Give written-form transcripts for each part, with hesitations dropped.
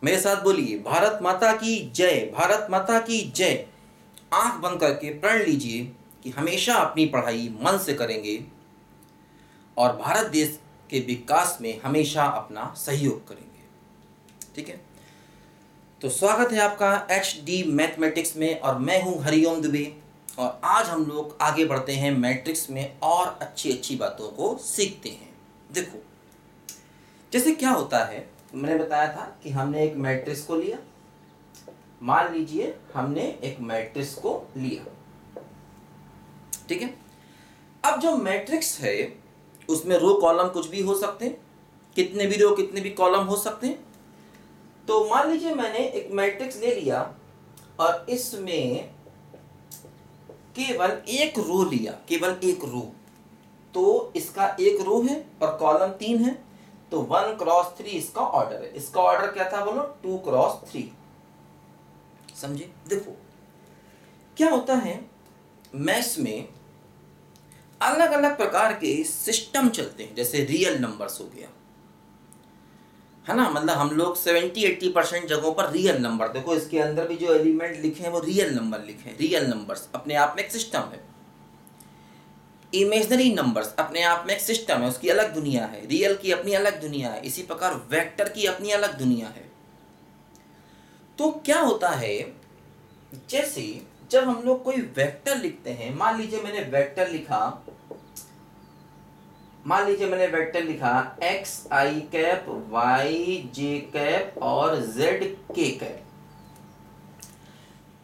मेरे साथ बोलिए, भारत माता की जय, भारत माता की जय। आंख बंद करके प्रण लीजिए कि हमेशा अपनी पढ़ाई मन से करेंगे और भारत देश के विकास में हमेशा अपना सहयोग करेंगे। ठीक है, तो स्वागत है आपका HD मैथमेटिक्स में और मैं हूं हरिओम दुबे। और आज हम लोग आगे बढ़ते हैं मैट्रिक्स में और अच्छी अच्छी बातों को सीखते हैं। देखो, जैसे क्या होता है, मैंने बताया था कि हमने एक मैट्रिक्स को लिया। मान लीजिए हमने एक मैट्रिक्स को लिया, ठीक है। अब जो मैट्रिक्स है उसमें रो कॉलम कुछ भी हो सकते हैं, कितने भी रो कितने भी कॉलम हो सकते हैं। तो मान लीजिए मैंने एक मैट्रिक्स ले लिया और इसमें केवल एक रो लिया, केवल एक रो। तो इसका एक रो है और कॉलम 3 है, तो 1 क्रॉस 3 इसका ऑर्डर है। इसका ऑर्डर क्या था बोलो? 2 क्रॉस 3। समझे? देखो क्या होता है, मैथ्स में अलग अलग प्रकार के सिस्टम चलते हैं। जैसे रियल नंबर्स हो गया, है ना, मतलब हम लोग 70-80% जगहों पर रियल नंबर, देखो इसके अंदर भी जो एलिमेंट लिखे हैं वो रियल नंबर लिखे हैं। रियल नंबर्स अपने आप में एक सिस्टम है। इमेजिनरी नंबर्स अपने आप में एक सिस्टम है, उसकी अलग दुनिया है। रियल की अपनी अलग दुनिया है। इसी प्रकार वेक्टर की अपनी अलग दुनिया है। तो क्या होता है, जैसे जब हम लोग कोई वेक्टर लिखते हैं, मान लीजिए मैंने वेक्टर लिखा एक्स आई कैप, वाई जे कैप और जेड के कैप।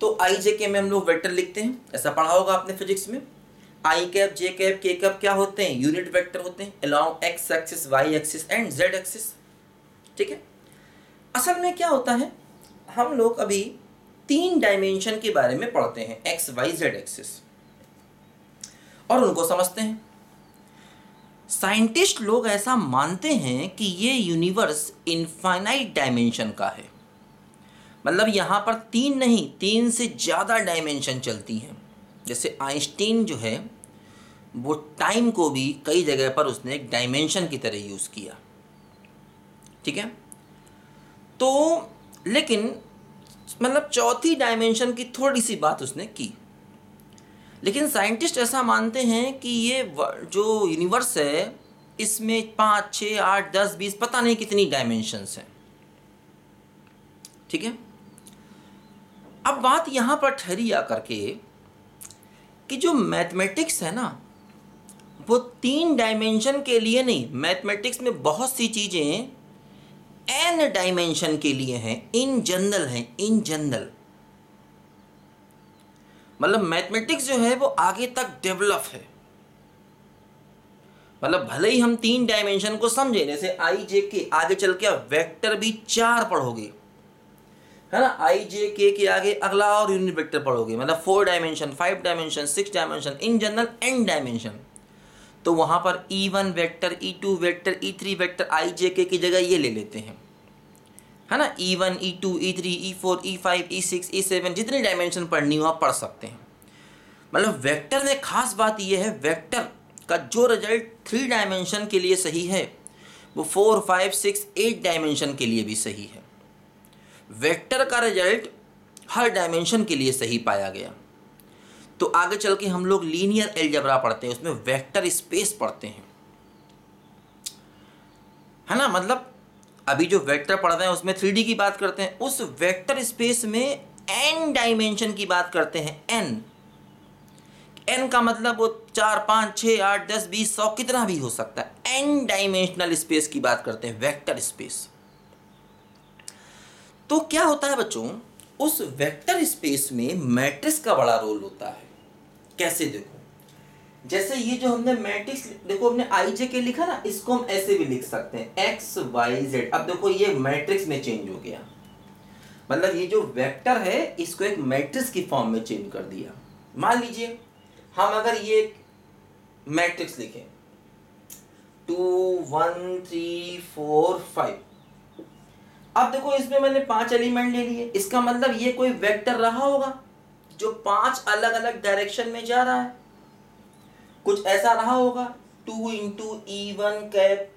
तो आई जे के में हम लोग वेक्टर लिखते हैं, ऐसा पढ़ा होगा आपने फिजिक्स में। I cap, J cap, K cap क्या होते हैं? यूनिट वेक्टर होते हैं along X axis, Y axis and Z axis. ठीक है। असल में क्या होता है, हम लोग अभी 3 डायमेंशन के बारे में पढ़ते हैं, एक्स वाई जेड एक्सिस, और उनको समझते हैं। साइंटिस्ट लोग ऐसा मानते हैं कि ये यूनिवर्स इनफाइनाइट डायमेंशन का है। मतलब यहाँ पर 3 नहीं, 3 से ज़्यादा डायमेंशन चलती हैं। जैसे आइंस्टीन जो है वो टाइम को भी कई जगह पर उसने एक डायमेंशन की तरह यूज़ किया। ठीक है। तो लेकिन मतलब चौथी डायमेंशन की थोड़ी सी बात उसने की। लेकिन साइंटिस्ट ऐसा मानते हैं कि ये जो यूनिवर्स है इसमें 5, 6, 8, 10, 20 पता नहीं कितनी डायमेंशंस हैं। ठीक है। अब बात यहाँ पर ठहरी आकर के कि जो मैथमेटिक्स है ना वो 3 डायमेंशन के लिए नहीं, मैथमेटिक्स में बहुत सी चीज़ें n डायमेंशन के लिए हैं, इन जनरल हैं, इन जनरल। मतलब मैथमेटिक्स जो है वो आगे तक डेवलप है। मतलब भले ही हम 3 डायमेंशन को समझे, जैसे आई जे के, आगे चल के वेक्टर भी 4 पढ़ोगे, है ना। आई जे के आगे अगला और यूनिट वेक्टर पढ़ोगे, मतलब 4 dimension, 5 dimension, 6 dimension, in general n dimension. तो वहां पर E1 vector, E2 vector, E3 vector I J K की जगह ये ले लेते हैं, है ना। E1, E2, E3, E4, E5, E6, E7, जितनी डायमेंशन पढ़नी हो आप पढ़ सकते हैं। मतलब वेक्टर में खास बात यह है, वेक्टर का जो रिजल्ट 3 डायमेंशन के लिए सही है वो 4, 5, 6, 8 डायमेंशन के लिए भी सही है। वेक्टर का रिजल्ट हर डायमेंशन के लिए सही पाया गया। तो आगे चल के हम लोग लीनियर अलजेब्रा पढ़ते हैं, उसमें वेक्टर स्पेस पढ़ते हैं, है ना। मतलब अभी जो वेक्टर पढ़ रहे हैं उसमें 3D की बात करते हैं, उस वेक्टर स्पेस में n डायमेंशन की बात करते हैं। n का मतलब वो 4, 5, 6, 8, 10, 20, 100 कितना भी हो सकता है। n डायमेंशनल स्पेस की बात करते हैं, वेक्टर स्पेस। तो क्या होता है बच्चों, उस वेक्टर स्पेस में मैट्रिक्स का बड़ा रोल होता है। कैसे? देखो, जैसे ये जो हमने मैट्रिक्स, देखो हमने आई जे के लिखा ना, इसको हम ऐसे भी लिख सकते हैं एक्स वाई जेड। अब देखो ये मैट्रिक्स में चेंज हो गया, मतलब ये जो वेक्टर है इसको एक मैट्रिक्स की फॉर्म में चेंज कर दिया। मान लीजिए हम अगर ये मैट्रिक्स लिखें 2, 1, 3, 4, 5, अब देखो इसमें मैंने 5 एलिमेंट ले लिए, इसका मतलब ये कोई वेक्टर रहा होगा जो 5 अलग अलग डायरेक्शन में जा रहा है। कुछ ऐसा रहा होगा, 2 into E1 cap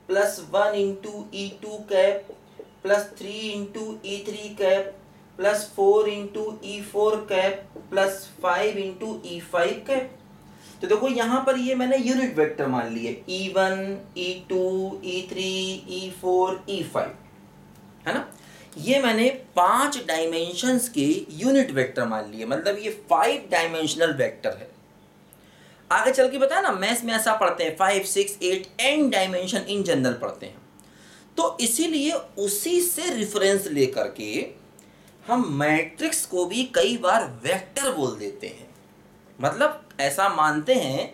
plus 1 into E2 cap plus 3 into E3 cap plus 4 into E4 cap plus 5 into E5 cap. तो देखो यहाँ पर ये मैंने यूनिट वेक्टर मान लिए E1, E2, E3, E4, E5, है ना। ये मैंने 5 डायमेंशंस के यूनिट वेक्टर मान लिए, मतलब ये 5 डायमेंशनल वेक्टर है। आगे चल के बताया ना मैथ्स में ऐसा पढ़ते हैं 5, 6, 8 n डायमेंशन इन जनरल पढ़ते हैं। तो इसीलिए उसी से रेफरेंस लेकर के हम मैट्रिक्स को भी कई बार वेक्टर बोल देते हैं, मतलब ऐसा मानते हैं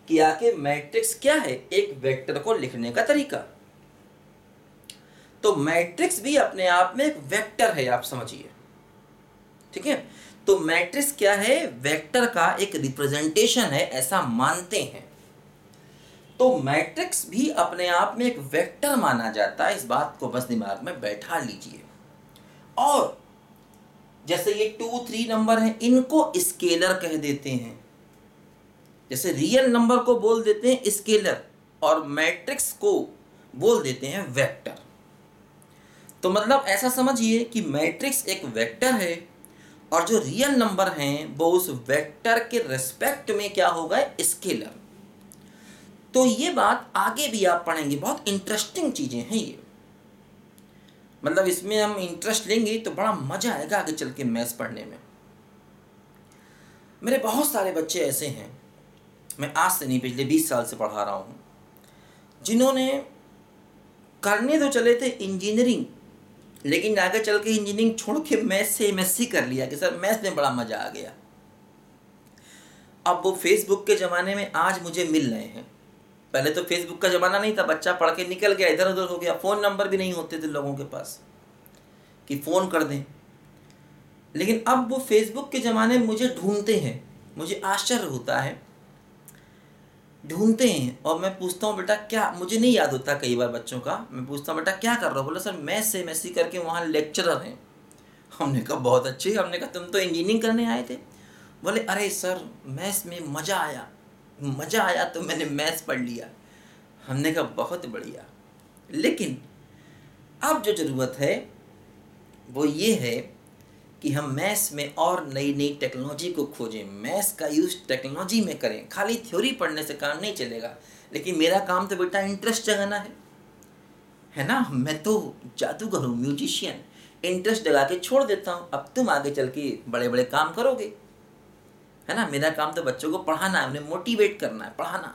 कि आके मैट्रिक्स क्या है, एक वेक्टर को लिखने का तरीका। तो मैट्रिक्स भी अपने आप में एक वेक्टर है, आप समझिए, ठीक है। तो मैट्रिक्स क्या है, वेक्टर का एक रिप्रेजेंटेशन है, ऐसा मानते हैं। तो मैट्रिक्स भी अपने आप में एक वेक्टर माना जाता है, इस बात को बस दिमाग में बैठा लीजिए। और जैसे ये 2, 3 नंबर हैं, इनको स्केलर कह देते हैं, जैसे रियल नंबर को बोल देते हैं स्केलर और मैट्रिक्स को बोल देते हैं वेक्टर। तो मतलब ऐसा समझिए कि मैट्रिक्स एक वेक्टर है और जो रियल नंबर हैं वो उस वेक्टर के रिस्पेक्ट में क्या होगा, स्केलर। तो ये बात आगे भी आप पढ़ेंगे, बहुत इंटरेस्टिंग चीज़ें हैं ये, मतलब इसमें हम इंटरेस्ट लेंगे तो बड़ा मज़ा आएगा आगे चल के मैथ्स पढ़ने में। मेरे बहुत सारे बच्चे ऐसे हैं, मैं आज से नहीं पिछले 20 साल से पढ़ा रहा हूँ, जिन्होंने करने तो चले थे इंजीनियरिंग, लेकिन आगे चल के इंजीनियरिंग छोड़ के मैथ्स से MSc कर लिया कि सर मैथ्स में बड़ा मज़ा आ गया। अब वो फेसबुक के ज़माने में आज मुझे मिल रहे हैं। पहले तो फेसबुक का ज़माना नहीं था, बच्चा पढ़ के निकल गया, इधर उधर हो गया, फ़ोन नंबर भी नहीं होते थे लोगों के पास कि फ़ोन कर दें। लेकिन अब वो फेसबुक के ज़माने में मुझे ढूंढते हैं, मुझे आश्चर्य होता है, ढूंढते हैं और मैं पूछता हूँ बेटा क्या, मुझे नहीं याद होता कई बार बच्चों का, मैं पूछता हूँ बेटा क्या कर रहे हो, बोला सर मैथ्स से MSc करके वहाँ लेक्चरर हैं। हमने कहा बहुत अच्छे, हमने कहा तुम तो इंजीनियरिंग करने आए थे। बोले अरे सर मैथ्स में मज़ा आया तो मैंने मैथ्स पढ़ लिया। हमने कहा बहुत बढ़िया। लेकिन अब जो ज़रूरत है वो ये है कि हम मैथ्स में और नई नई टेक्नोलॉजी को खोजें, मैथ्स का यूज़ टेक्नोलॉजी में करें। खाली थ्योरी पढ़ने से काम नहीं चलेगा, लेकिन मेरा काम तो बेटा इंटरेस्ट जगाना है ना। मैं तो जादूगर हूँ, म्यूजिशियन, इंटरेस्ट जगा के छोड़ देता हूँ। अब तुम आगे चल के बड़े बड़े काम करोगे, है ना। मेरा काम तो बच्चों को पढ़ाना है, उन्हें मोटिवेट करना है, पढ़ाना,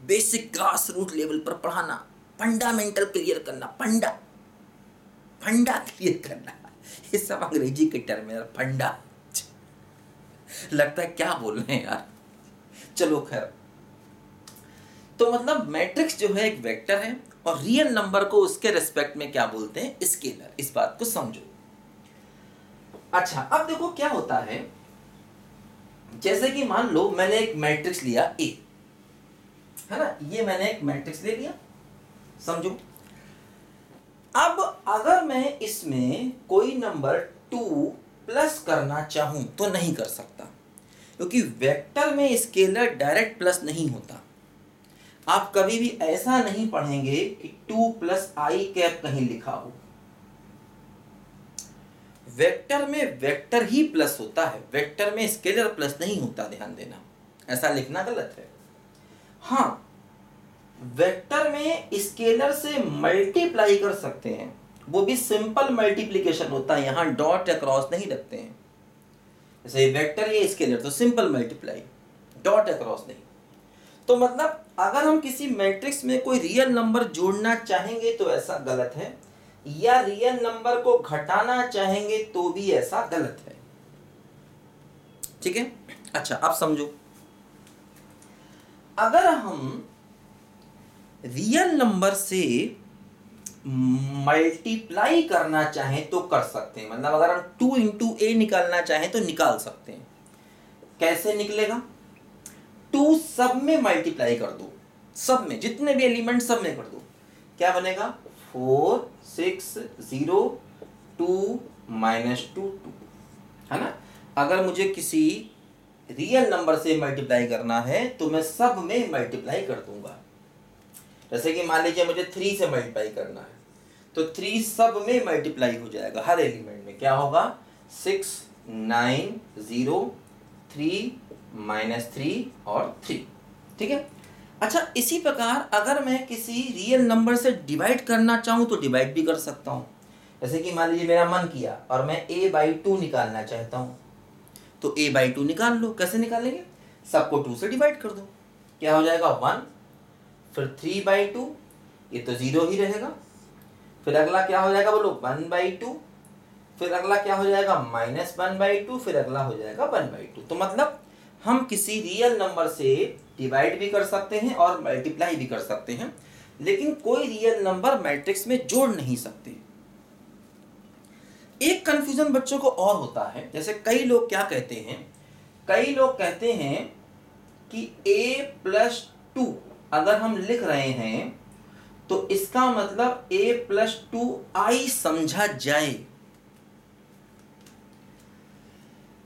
बेसिक ग्रास रूट लेवल पर पढ़ाना, फंडामेंटल क्लियर करना, फंडा क्लियर करना। ये सब अंग्रेजी के टर्म है, फंडा लगता है क्या बोल रहे हैं यार, चलो खैर। तो मतलब मैट्रिक्स जो है एक वेक्टर है और रियल नंबर को उसके रिस्पेक्ट में क्या बोलते हैं, स्केलर। इस बात को समझो। अच्छा अब देखो क्या होता है, जैसे कि मान लो मैंने एक मैट्रिक्स लिया A, है ना, ये मैंने एक मैट्रिक्स ले लिया, समझो। अब अगर मैं इसमें कोई नंबर 2 प्लस करना चाहूं तो नहीं कर सकता, क्योंकि वेक्टर में स्केलर डायरेक्ट प्लस नहीं होता। आप कभी भी ऐसा नहीं पढ़ेंगे कि 2 प्लस आई कैप कहीं लिखा हो। वेक्टर में वेक्टर ही प्लस होता है, वेक्टर में स्केलर प्लस नहीं होता, ध्यान देना, ऐसा लिखना गलत है। हाँ, वेक्टर में स्केलर से मल्टीप्लाई कर सकते हैं, वो भी सिंपल मल्टीप्लिकेशन होता है, यहाँ डॉट या क्रॉस नहीं रखते हैं। जैसे वेक्टर ये स्केलर तो सिंपल मल्टीप्लाई, डॉट या क्रॉस नहीं। तो मतलब अगर हम किसी मैट्रिक्स में कोई रियल नंबर जोड़ना चाहेंगे तो ऐसा गलत है, या रियल नंबर को घटाना चाहेंगे तो भी ऐसा गलत है, ठीक है। अच्छा अब समझो, अगर हम रियल नंबर से मल्टीप्लाई करना चाहें तो कर सकते हैं, मतलब अगर हम 2 इंटू ए निकालना चाहें तो निकाल सकते हैं। कैसे निकलेगा, 2 सब में मल्टीप्लाई कर दो, सब में जितने भी एलिमेंट सब में कर दो, क्या बनेगा 4 6 0 2 -2 2, है ना। अगर मुझे किसी रियल नंबर से मल्टीप्लाई करना है तो मैं सब में मल्टीप्लाई कर दूंगा। जैसे कि मान लीजिए मुझे 3 से मल्टीप्लाई करना है तो 3 सब में मल्टीप्लाई हो जाएगा, हर एलिमेंट में क्या होगा 6 9 0 3 -3 और 3। ठीक है। अच्छा, इसी प्रकार अगर मैं किसी रियल नंबर से डिवाइड करना चाहूँ तो डिवाइड भी कर सकता हूँ। जैसे कि मान लीजिए मेरा मन किया और मैं a/2 निकालना चाहता हूँ, तो a/2 निकाल लो। कैसे निकालेंगे, सबको 2 से डिवाइड कर दो, क्या हो जाएगा 1, फिर 3/2, ये तो 0 ही रहेगा, फिर अगला क्या हो जाएगा बोलो 1/2, फिर अगला क्या हो जाएगा -1/2, फिर अगला हो जाएगा 1/2। तो मतलब हम किसी रियल नंबर से डिवाइड भी कर सकते हैं और मल्टीप्लाई भी कर सकते हैं, लेकिन कोई रियल नंबर मैट्रिक्स में जोड़ नहीं सकते। एक कंफ्यूजन बच्चों को और होता है, जैसे कई लोग क्या कहते हैं, कई लोग कहते हैं कि a+2 अगर हम लिख रहे हैं तो इसका मतलब a+2i समझा जाए।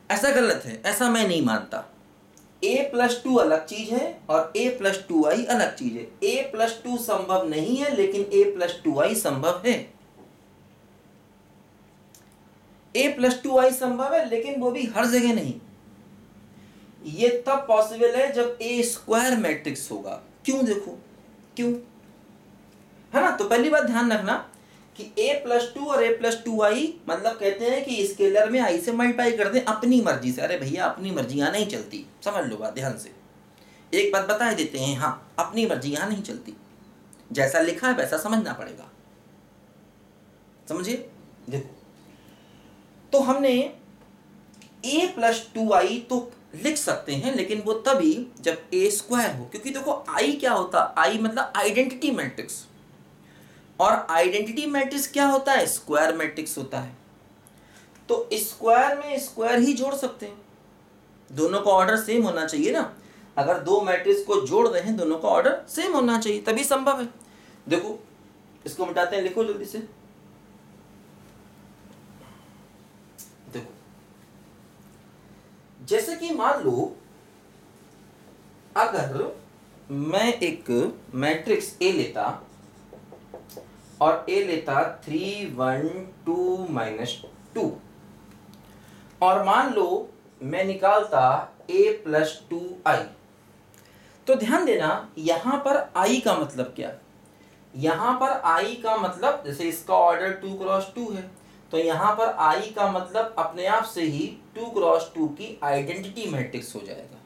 ऐसा गलत है, ऐसा मैं नहीं मानता। a+2 अलग चीज है और a+2i अलग चीज है। a+2 संभव नहीं है लेकिन a+2i संभव है। a+2i संभव है लेकिन वो भी हर जगह नहीं। ये तब पॉसिबल है जब a² मैट्रिक्स होगा। क्यों, देखो क्यों, है ना। तो पहली बात ध्यान रखना कि a+2 और a+2i मतलब कहते हैं कि स्केलर में i से मल्टीप्लाई कर दें अपनी मर्जी से। अरे भैया, अपनी मर्जी यहाँ नहीं चलती, समझ लो बात ध्यान से। एक बात बता देते हैं, हाँ अपनी मर्जी यहाँ नहीं चलती, जैसा लिखा है वैसा समझना पड़ेगा, समझिए। देखो, तो हमने a+2i तो लिख सकते हैं, लेकिन वो तभी जब a² हो, क्योंकि देखो i क्या होता है, i मतलब आइडेंटिटी मैट्रिक्स, और आइडेंटिटी मैट्रिक्स क्या होता है, स्क्वायर मैट्रिक्स होता है। तो स्क्वायर में स्क्वायर ही जोड़ सकते हैं, दोनों का ऑर्डर सेम होना चाहिए ना। अगर दो मैट्रिक्स को जोड़ रहे हैं दोनों का ऑर्डर सेम होना चाहिए, तभी संभव है। देखो इसको मिटाते हैं, लिखो जल्दी से। देखो जैसे कि मान लो अगर मैं एक मैट्रिक्स A लेता और A लेता 3 1 2 -2, और मान लो मैं निकालता a+2i, तो ध्यान देना यहां पर i का मतलब क्या, यहां पर i का मतलब जैसे इसका ऑर्डर 2 × 2 है, तो यहां पर i का मतलब अपने आप से ही 2 × 2 की आइडेंटिटी मैट्रिक्स हो जाएगा।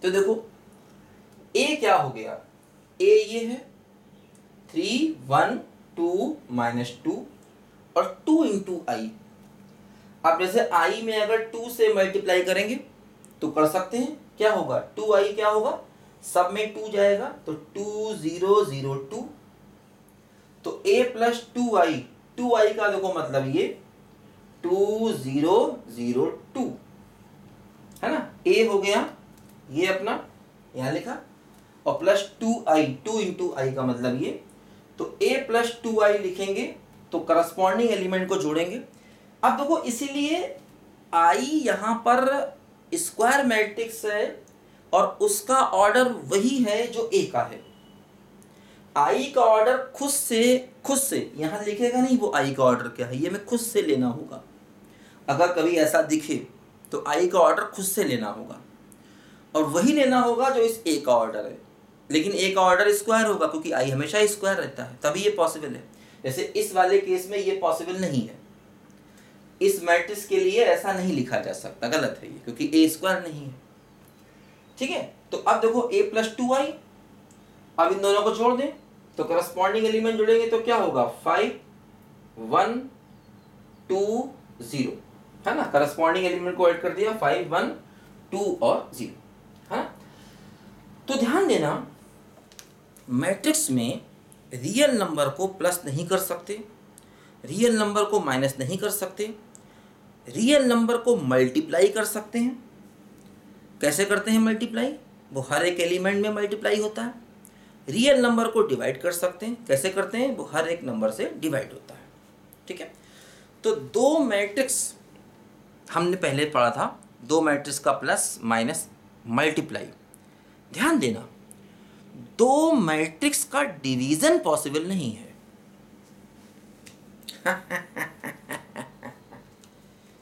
तो देखो a क्या हो गया, a ये है 3 1 2 -2 और 2 × i। अब जैसे i में अगर 2 से मल्टीप्लाई करेंगे तो कर सकते हैं, क्या होगा 2i क्या होगा, सब में 2 जाएगा तो 2 0 0 2, तो a+2i, 2i का देखो मतलब ये 2 0 0 2 है ना। a हो गया ये अपना यहां लिखा, और +2i, 2 × i का मतलब ये, तो a+2i लिखेंगे तो करस्पॉन्डिंग एलिमेंट को जोड़ेंगे। अब देखो इसीलिए i यहां पर स्क्वायर मैट्रिक्स है और उसका ऑर्डर वही है जो a का है। i का ऑर्डर खुद से यहां लिखेगा नहीं, वो i का ऑर्डर क्या है ये मैं खुद से लेना होगा। अगर कभी ऐसा दिखे तो i का ऑर्डर खुद से लेना होगा, और वही लेना होगा जो इस a का ऑर्डर है, लेकिन a का ऑर्डर स्क्वायर होगा क्योंकि i हमेशा स्क्वायर रहता है, तभी ये पॉसिबल है। जैसे इस वाले केस में ये पॉसिबल नहीं है, इस मैट्रिक्स के लिए ऐसा नहीं लिखा जा सकता, गलत है ये, क्योंकि a² नहीं है। ठीक है, तो अब देखो a+2i, अब इन दोनों को जोड़ दें तो करस्पॉन्डिंग एलिमेंट जोड़ेंगे तो क्या होगा 5 1 2 0, है ना। करस्पॉन्डिंग एलिमेंट को ऐड कर दिया 5 1 2 और 0, है। तो ध्यान देना मैट्रिक्स में रियल नंबर को प्लस नहीं कर सकते, रियल नंबर को माइनस नहीं कर सकते, रियल नंबर को मल्टीप्लाई कर सकते हैं। कैसे करते हैं मल्टीप्लाई, वो हर एक एलिमेंट में मल्टीप्लाई होता है। रियल नंबर को डिवाइड कर सकते हैं, कैसे करते हैं, वो हर एक नंबर से डिवाइड होता है। ठीक है, तो दो मैट्रिक्स हमने पहले पढ़ा था, दो मैट्रिक्स का प्लस माइनस मल्टीप्लाई। ध्यान देना दो मैट्रिक्स का डिवीजन पॉसिबल नहीं है,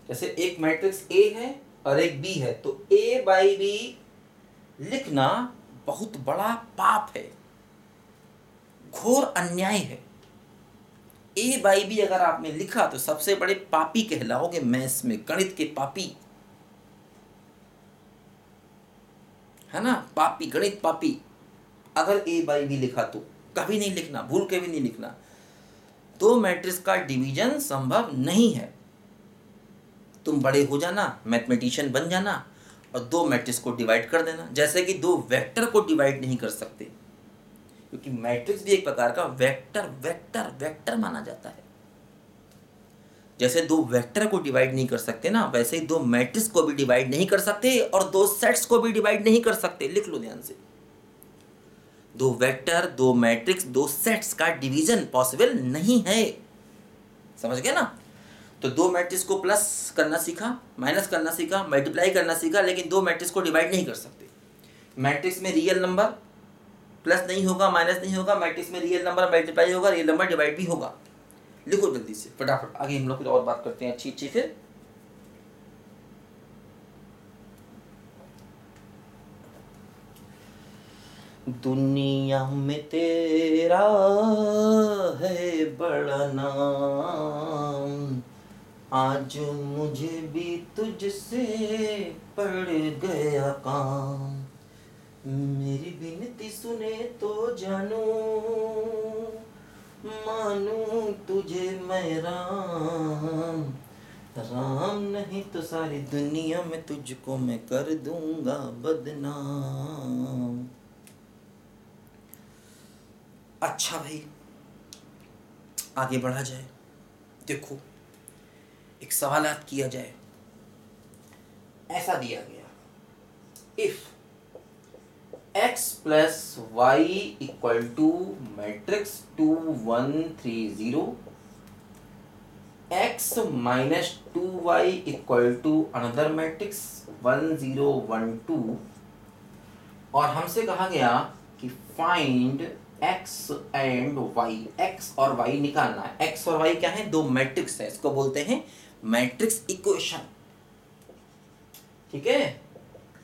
जैसे एक मैट्रिक्स ए है और एक बी है, तो ए बाई बी लिखना बहुत बड़ा पाप है, घोर अन्याय है। ए बाई बी अगर आपने लिखा तो सबसे बड़े पापी कहलाओगे मैथ्स में, गणित के पापी, है ना, पापी, गणित पापी। अगर ए बाई बी लिखा तो कभी नहीं लिखना, भूल के भी नहीं लिखना। दो मैट्रिक्स का डिवीजन संभव नहीं है। तुम बड़े हो जाना, मैथमेटिशियन बन जाना और दो मैट्रिक्स को डिवाइड कर देना, जैसे कि दो वेक्टर को डिवाइड नहीं कर सकते, क्योंकि मैट्रिक्स भी एक प्रकार का वेक्टर वेक्टर वेक्टर माना जाता है। जैसे दो वेक्टर को डिवाइड नहीं कर सकते ना, वैसे ही दो मैट्रिक्स को भी डिवाइड नहीं कर सकते और दो सेट्स को भी डिवाइड नहीं कर सकते। लिख लो ध्यान से, दो वेक्टर, दो मैट्रिक्स, दो सेट्स का डिवीजन पॉसिबल नहीं है। समझ गए ना? तो दो मैट्रिक्स को प्लस करना सीखा, माइनस करना सीखा, मल्टीप्लाई करना सीखा, लेकिन दो मैट्रिक्स को डिवाइड नहीं कर सकते। मैट्रिक्स में रियल नंबर प्लस नहीं होगा, माइनस नहीं होगा, मैट्रिक्स में रियल नंबर मल्टीप्लाई होगा, रियल नंबर डिवाइड भी होगा। लिखो जल्दी से फटाफट, आगे हम लोग फिर और बात करते हैं अच्छी अच्छी। फिर दुनिया में तेरा है बड़ा नाम, आज मुझे भी तुझसे पड़ गया काम, मेरी विनती सुने तो जानू, मानू तुझे मैं राम, राम नहीं तो सारी दुनिया में तुझको मैं कर दूंगा बदनाम। अच्छा भाई, आगे बढ़ा जाए। देखो, एक सवालात किया जाए। ऐसा दिया गया, if x plus y equal to matrix 2 1 3 0, x minus 2y equal to another matrix 1 0 1 2, और हमसे कहा गया कि find x and y, x और y निकालना है। x और y क्या है? दो मैट्रिक्स है, इसको बोलते हैं मैट्रिक्स इक्वेशन। ठीक है,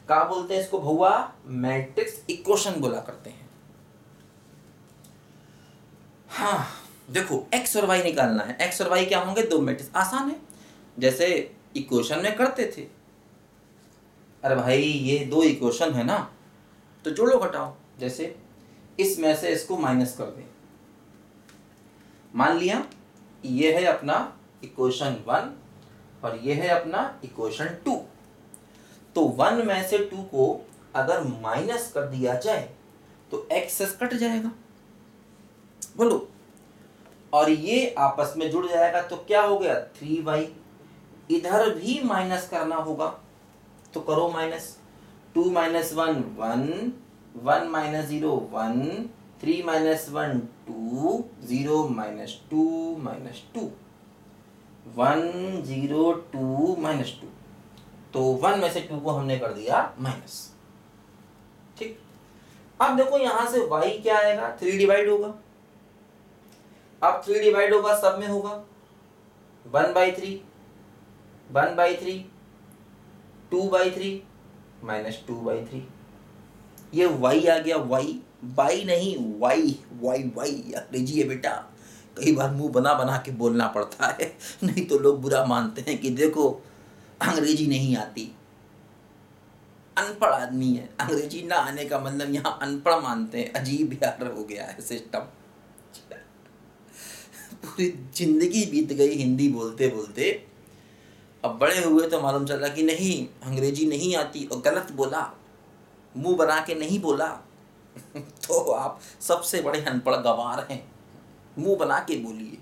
क्या बोलते हैं इसको भौआ? मैट्रिक्स इक्वेशन बोला करते हैं। हाँ देखो, x और y निकालना है। x और y क्या होंगे? दो मैट्रिक्स। आसान है, जैसे इक्वेशन में करते थे। अरे भाई, ये दो इक्वेशन है ना, तो जोड़ो घटाओ। जैसे इसमें से इसको माइनस कर दें, मान लिया ये है अपना इक्वेशन 1 और ये है अपना इक्वेशन 2। तो 1 में से 2 को अगर माइनस कर दिया जाए तो एक्स कट जाएगा, बोलो, और ये आपस में जुड़ जाएगा, तो क्या हो गया? 3y। इधर भी माइनस करना होगा, तो करो minus. 2 minus 1 1, 1 minus 0 1, 3 minus 1 2, 0 minus 2 minus 2, 1 0 2 minus 2। तो 1 में से 2 को हमने कर दिया माइनस। ठीक, अब देखो यहां से y क्या आएगा? 3 डिवाइड होगा। अब 3 डिवाइड होगा, सब में होगा 1/3, 1/3, 2/3 माइनस 2/3। ये y आ गया, y बाई नहीं y, अंग्रेजी है बेटा, कई बार मुंह बना बना के बोलना पड़ता है, नहीं तो लोग बुरा मानते हैं कि देखो अंग्रेजी नहीं आती, अनपढ़ आदमी है। अंग्रेजी ना आने का मतलब यहाँ अनपढ़ मानते हैं। अजीब यार हो गया है सिस्टम। पूरी जिंदगी बीत गई हिंदी बोलते बोलते, अब बड़े हुए तो मालूम चला कि नहीं, अंग्रेजी नहीं आती और गलत बोला, मुंह बना के नहीं बोला। तो आप सबसे बड़े अनपढ़ गवार हैं। मुंह बना के बोलिए,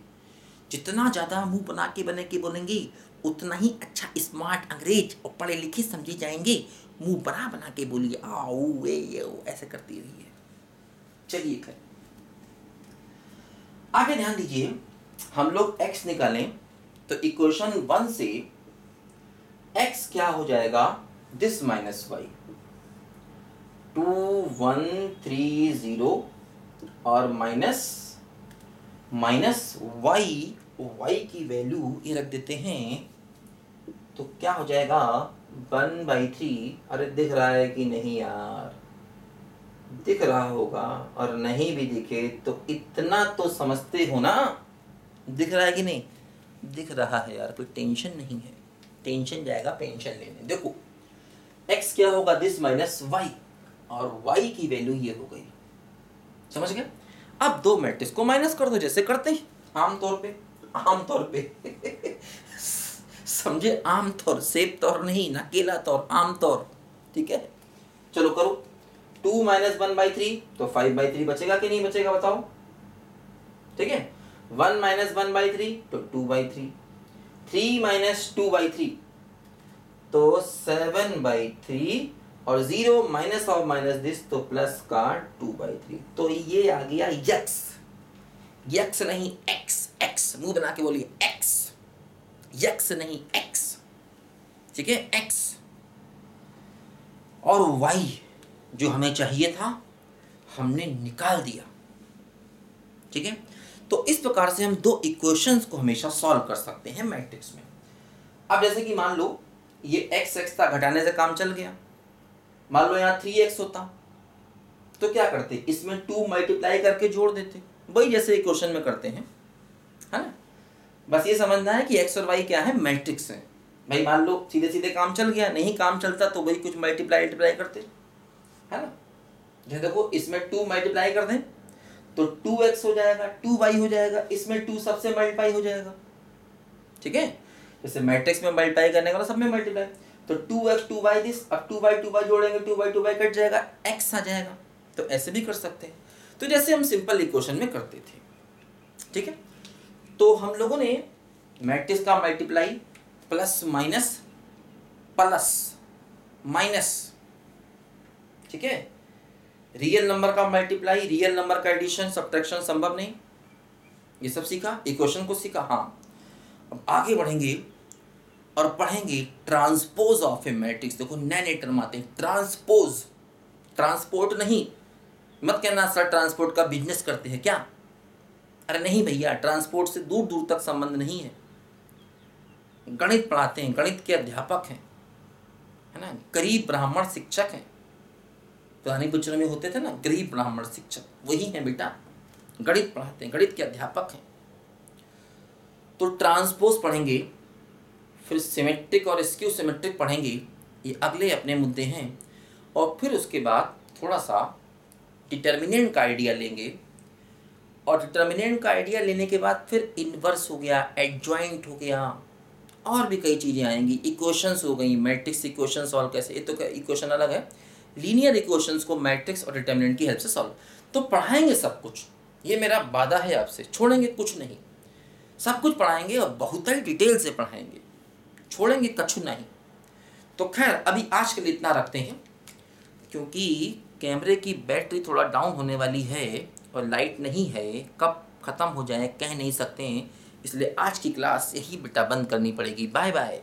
जितना ज़्यादा मुंह बना के बोलेंगे उतना ही अच्छा स्मार्ट अंग्रेज और पढ़े लिखे समझे जाएंगे। मुंह बना के बोलिए, आओ ये ऐसे करती रहिए। चलिए कर आगे ध्यान दीजिए, हम लोग x निकालें तो इक्वेशन 1 से x क्या हो जाएगा? दिस माइनस वाई, 2 1 3 0 और माइनस वाई y की वैल्यू ये रख देते हैं, तो क्या हो जाएगा 1/3। अरे दिख रहा है कि नहीं यार, दिख रहा होगा, और नहीं भी दिखे तो इतना तो समझते हो ना, दिख रहा है कि नहीं, दिख रहा है यार, कोई टेंशन नहीं है, टेंशन जाएगा पेंशन लेने। देखो x क्या होगा, दिस माइनस y, और y की वैल्यू ये हो गई, समझ गए। अब दो मैट्रिक्स को माइनस कर दो जैसे करते हैं आमतौर पे समझे, आमतौर, सेब तौर नहीं, नकेला तौर, आमतौर, ठीक है। चलो करो, 2 - 1/3 तो 5/3 बचेगा कि नहीं बचेगा बताओ, ठीक है। 1 - 1/3 तो 2/3, 3 - 2/3 तो 7/3, और 0 माइनस ऑफ माइनस दिस तो प्लस का 2/3। तो ये आ गया यक्स नहीं एक्स, मुंह बना के बोलिए यक्स नहीं एक्स, ठीक है, एक्स। और वाई जो हमें चाहिए था हमने निकाल दिया, ठीक है। तो इस प्रकार से हम दो इक्वेशंस को हमेशा सॉल्व कर सकते हैं मैट्रिक्स में। अब जैसे कि मान लो ये x था, घटाने से काम चल गया। मान लो यहाँ 3x होता तो क्या करते, इसमें 2 मल्टीप्लाई करके जोड़ देते, वही जैसे इक्वेशन में करते हैं, है ना। बस ये समझना है कि x और y क्या है, मैट्रिक्स है भाई। मान लो सीधे सीधे काम चल गया, नहीं काम चलता तो वही कुछ मल्टीप्लाई करते, है ना। जैसे देखो इसमें 2 मल्टीप्लाई कर दें तो 2x हो जाएगा, 2y हो जाएगा, इसमें 2 सबसे मल्टीप्लाई हो जाएगा, ठीक है। जैसे मैट्रिक्स में मल्टीप्लाई करने वाला सब में मल्टीप्लाई, तो 2x 2y दिस, अब 2y जोड़ेंगे 2y कट जाएगा, x आ जाएगा। तो ऐसे भी कर सकते हैं, तो जैसे हम सिंपल इक्वेशन में करते थे, ठीक है। तो हम लोगों ने मैट्रिक्स का मल्टीप्लाई प्लस माइनस, ठीक है। रियल नंबर का मल्टीप्लाई, रियल नंबर का एडिशन, सब्ट्रैक्शन संभव नहीं, ये सब सीखा, इक्वेशन को सीखा। हाँ, अब आगे बढ़ेंगे और पढ़ेंगे ट्रांसपोज ऑफ ए मैट्रिक्स। देखो नए नए टर्म आते हैं, ट्रांसपोज, ट्रांसपोर्ट नहीं, मत कहना सर ट्रांसपोर्ट का बिजनेस करते हैं क्या, अरे नहीं भैया, ट्रांसपोर्ट से दूर दूर तक संबंध नहीं है। गणित पढ़ाते हैं, गणित के अध्यापक हैं, है ना, गरीब ब्राह्मण शिक्षक हैं। पुरानी पिक्चरों में होते थे ना गरीब ब्राह्मण शिक्षक, वही हैं बेटा, गणित पढ़ाते हैं, गणित के अध्यापक हैं। तो ट्रांसपोज पढ़ेंगे, फिर सिमेट्रिक और स्क्यू सिमेट्रिक पढ़ेंगे, ये अगले अपने मुद्दे हैं। और फिर उसके बाद थोड़ा सा डिटर्मिनेंट का आइडिया लेंगे, और डिटर्मिनेंट का आइडिया लेने के बाद फिर इन्वर्स हो गया, एडजॉइंट हो गया, और भी कई चीज़ें आएंगी, इक्वेशंस हो गई, मैट्रिक्स इक्वेशन सॉल्व कैसे, ये तो इक्वेशन अलग है, लीनियर इक्वेशंस को मैट्रिक्स और डिटर्मिनेंट की हेल्प से सॉल्व। तो पढ़ाएंगे सब कुछ, ये मेरा वादा है आपसे, छोड़ेंगे कुछ नहीं, सब कुछ पढ़ाएंगे और बहुत ही डिटेल से पढ़ाएंगे, छोड़ेंगे कछु नहीं। तो खैर अभी आज के लिए इतना रखते हैं, क्योंकि कैमरे की बैटरी थोड़ा डाउन होने वाली है और लाइट नहीं है, कब ख़त्म हो जाए कह नहीं सकते हैं, इसलिए आज की क्लास यही बेटा बंद करनी पड़ेगी। Bye bye.